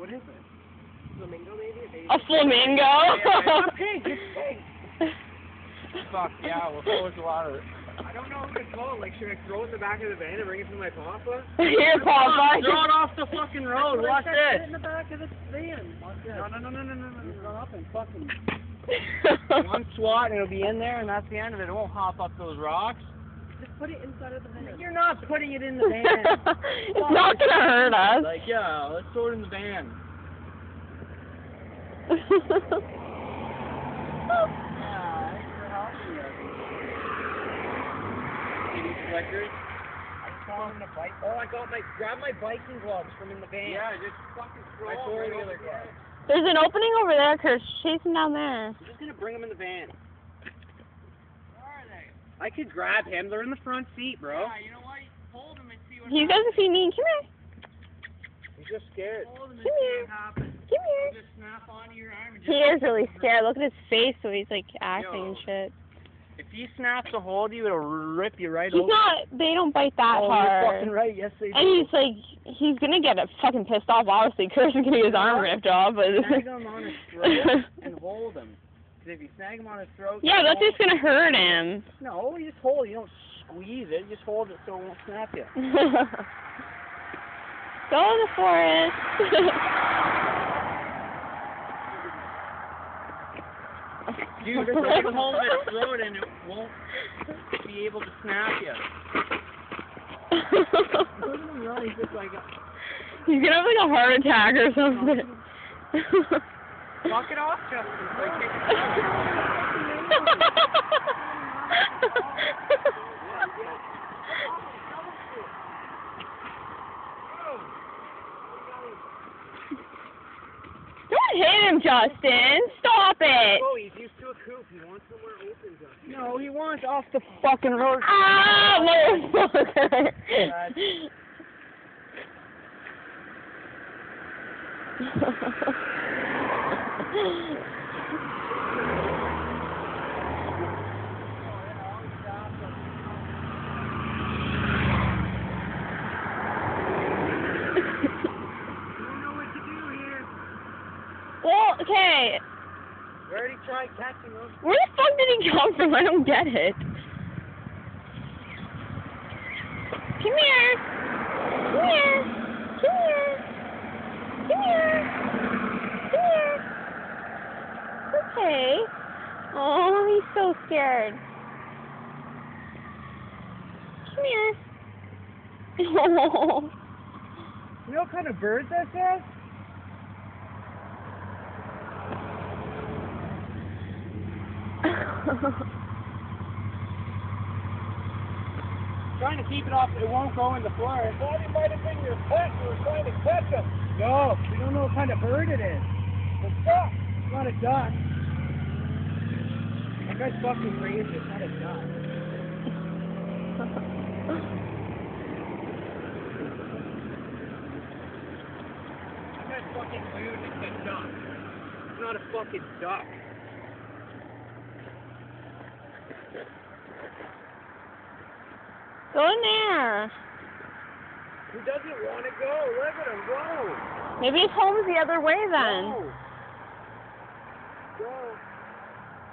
What is it? Flamingo, maybe? A flamingo? Yeah, it's pink. It's pink. Fuck yeah, we'll close a lot of it. I don't know who to call. Like, should I throw it in the back of the van and bring it to my papa? Here, Papa. Throw it off the fucking road. Watch Put this. it in the back of the van. Watch this. No. Run up and fucking... One swat and it'll be in there, and that's the end of it. It won't hop up those rocks. Just put it inside of the van. You're not putting it in the van. It's not gonna hurt us. Like, yeah, let's throw it in the van. Yeah, thanks for helping us. Any flickers? I found a bike. Oh, grab my biking gloves from in the van. Yeah, just fucking throw My them. four-wheeler gloves. There's an opening over there, Kurt. Chase him down there. I'm just gonna bring them in the van. Where are they? I could grab him. They're in the front seat, bro. Yeah, you know what? Hold them and see what He doesn't see me. Come here. He's just scared. Hold them and Come see here. what happens. Come here. Just snap onto your arm and He is really scared. Look at his face, so he's like acting and shit. If he snaps a hold of you, it'll rip you right He's over. not. They don't bite that Oh, hard. you're fucking right. Yes, they do. And he's like, he's gonna get fucking pissed off. Obviously, Kurt's gonna get his arm ripped off. But Snag him on his throat and hold him. Because if you snag him on his throat... yeah, that's just gonna hurt him. No, you just hold it. You don't squeeze it. You just hold it so it won't snap you. Go in the forest. Dude, just take hold of his throat and it won't be able to snap you. Look at him run. He's just like... He's gonna have like a heart attack or something. Knock it off, Justin. Don't hit him, Justin. Stop it. Oh, he's used to a coop. He wants somewhere open, Justin. No, he wants off the fucking road. Ah, motherfucker. Well, okay. We already tried catching them. Where the fuck did he come from? I don't get it. Come here. Come here. Come here. Come here. Come here. Okay. Oh, he's so scared. Come here. Oh. You know what kind of bird this is? Trying to keep it off, it won't go in the forest. Thought it might have been your pet. You were trying to catch him. No, we don't know what kind of bird it is. It's duck. It's not a duck. That guy's fucking crazy. It's not a duck. That guy's fucking weird. It's a duck. It's not a fucking duck. Go in there. He doesn't want to go. Let him go. Maybe his home's the other way then. Go. Go.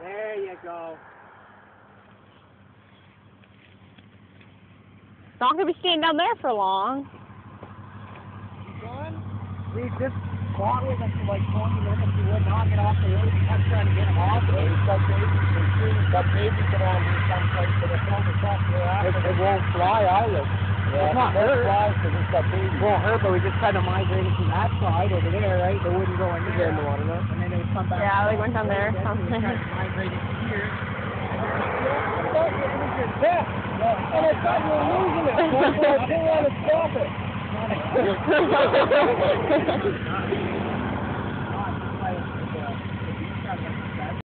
There you go. It's not gonna be staying down there for long. You gone? We just fought with him for like 20 minutes. He would not get off the road. We kept trying to get him off the road. He's got babies around here someplace, but it's not the stuff it won't fly either. Yeah, it's not hurt. Fly because it's got babies. It won't hurt, but we just tried to migrate it from that side over there, right? They wouldn't go in there. In the water, though. And then they would come back. Yeah, they went down there or something. We tried to migrate it here. I thought it was your pet. And I thought you were losing it. So I didn't want to stop it.